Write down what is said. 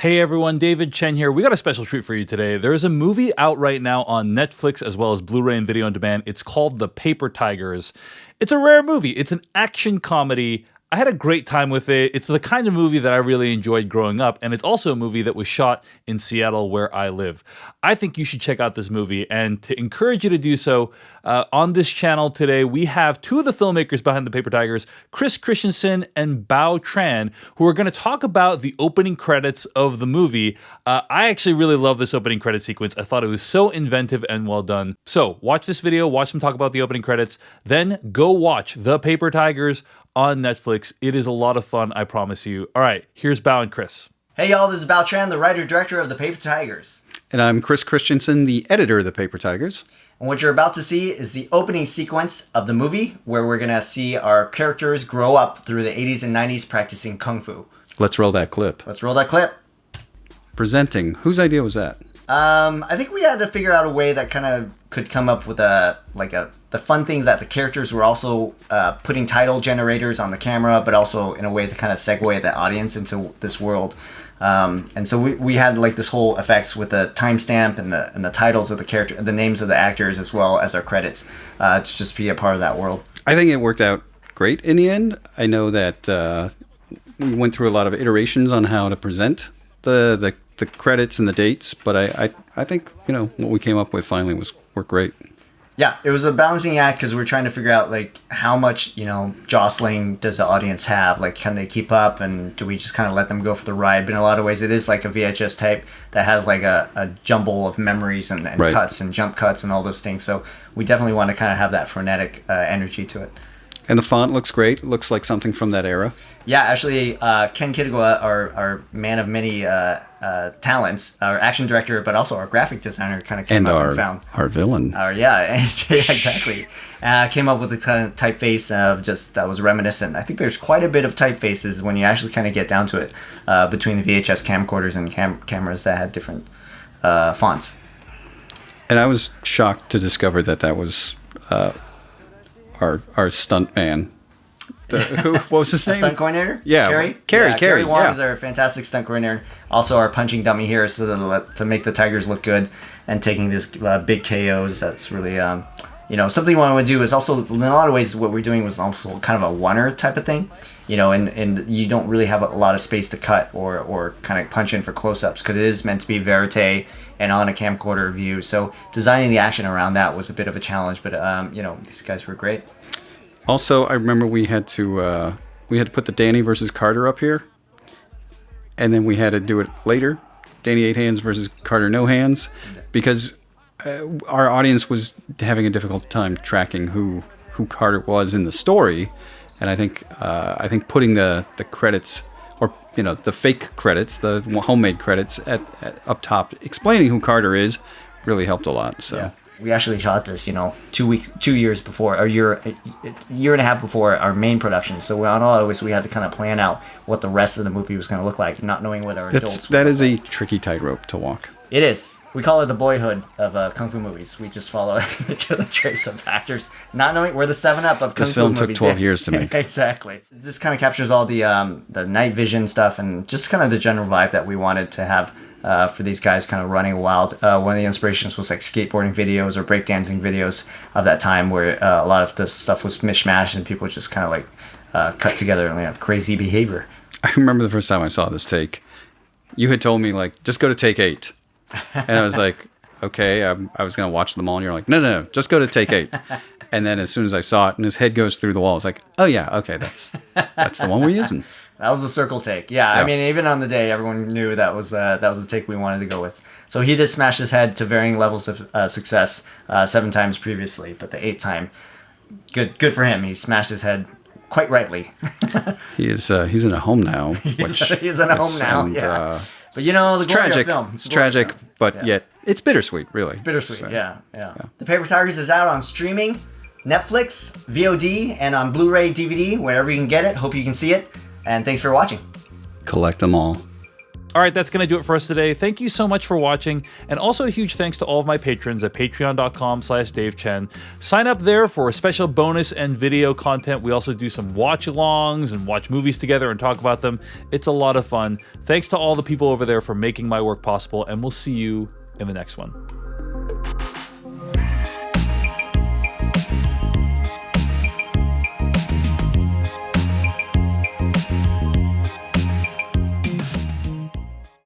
Hey everyone, David Chen here. We got a special treat for you today. There is a movie out right now on Netflix as well as Blu-ray and video on demand. It's called The Paper Tigers. It's a rare movie. It's an action comedy. I had a great time with it. It's the kind of movie that I really enjoyed growing up, and it's also a movie that was shot in Seattle where I live. I think you should check out this movie, and to encourage you to do so, on this channel today, we have two of the filmmakers behind The Paper Tigers, Kris Kristensen and Bao Tran, who are going to talk about the opening credits of the movie. I actually really love this opening credit sequence. I thought it was so inventive and well done. So watch this video, watch them talk about the opening credits, then go watch The Paper Tigers on Netflix. It is a lot of fun, I promise you. All right, here's Bao and Kris. Hey y'all, this is Bao Tran, the writer-director of The Paper Tigers. And I'm Kris Kristensen, the editor of The Paper Tigers. And what you're about to see is the opening sequence of the movie, where we're going to see our characters grow up through the 80s and 90s practicing Kung Fu. Let's roll that clip. Let's roll that clip. Presenting. Whose idea was that? I think we had to figure out a way that kind of could come up with the fun things that the characters were also putting title generators on the camera, but also in a way to kind of segue the audience into this world. And so we had like this whole effects with the timestamp and the titles of the character, the names of the actors, as well as our credits, to just be a part of that world. I think it worked out great in the end. I know that we went through a lot of iterations on how to present the credits and the dates, but I think, you know, what we came up with finally worked great. Yeah, it was a balancing act because we're trying to figure out like how much, you know, jostling does the audience have? Like, can they keep up, and do we just kind of let them go for the ride? But in a lot of ways, it is like a VHS tape that has like a jumble of memories and right. cuts and jump cuts and all those things. So we definitely want to kind of have that frenetic energy to it. And the font looks great. It looks like something from that era. Yeah, actually, Ken Kitagawa, our man of many talents, our action director, but also our graphic designer, kind of came up and found our villain. Yeah, exactly. Came up with a kind of typeface of just that was reminiscent. I think there's quite a bit of typefaces when you actually kind of get down to it between the VHS camcorders and cameras that had different fonts. And I was shocked to discover that was our stunt man. What was his name? Stunt coordinator? Yeah. Carrie Wong is our fantastic stunt coordinator. Also our punching dummy here to make the Tigers look good, and taking these big KOs. That's really, you know, something we want to do is also, in a lot of ways, what we're doing was also kind of a oneer type of thing. You know, and you don't really have a lot of space to cut or kind of punch in for close-ups, because it is meant to be verite and on a camcorder view. So designing the action around that was a bit of a challenge, but you know, these guys were great. Also, I remember we had to put the Danny versus Carter up here, and then we had to do it later, Danny 8 hands versus Carter no hands, because our audience was having a difficult time tracking who Carter was in the story. And I think putting the credits, or you know, the fake credits, the homemade credits at up top, explaining who Carter is, really helped a lot. So yeah. We actually shot this, you know, 2 years before, or a year and a half before our main production. So on all of this, we had to kind of plan out what the rest of the movie was going to look like, not knowing what our adults. That is a tricky tightrope to walk. It is. We call it the boyhood of Kung Fu movies. We just follow to the trace of actors, not knowing we're the 7-Up of Kung Fu movies. This film took 12 years to make. Exactly. This kind of captures all the night vision stuff and just kind of the general vibe that we wanted to have for these guys kind of running wild. One of the inspirations was like skateboarding videos or breakdancing videos of that time, where a lot of this stuff was mishmashed and people just kind of like cut together and have crazy behavior. I remember the first time I saw this take, you had told me like, just go to take 8. And I was like, okay, I was going to watch them all. And you're like, no, just go to take 8. And then as soon as I saw it and his head goes through the wall, I was like, oh yeah, okay, that's the one we're using. That was the circle take. Yeah, I mean, even on the day, everyone knew that was the take we wanted to go with. So he did smash his head to varying levels of success 7 times previously, but the 8th time, good for him. He smashed his head quite rightly. He's in a home now. He's in a home now, yeah. But you know, the glory of film. It's tragic, but yet it's bittersweet, really. It's bittersweet, so, yeah. The Paper Tigers is out on streaming, Netflix, VOD, and on Blu-ray, DVD, wherever you can get it. Hope you can see it. And thanks for watching. Collect them all. All right, that's going to do it for us today. Thank you so much for watching. And also a huge thanks to all of my patrons at patreon.com/DaveChen. Sign up there for a special bonus and video content. We also do some watch-alongs and watch movies together and talk about them. It's a lot of fun. Thanks to all the people over there for making my work possible, and we'll see you in the next one.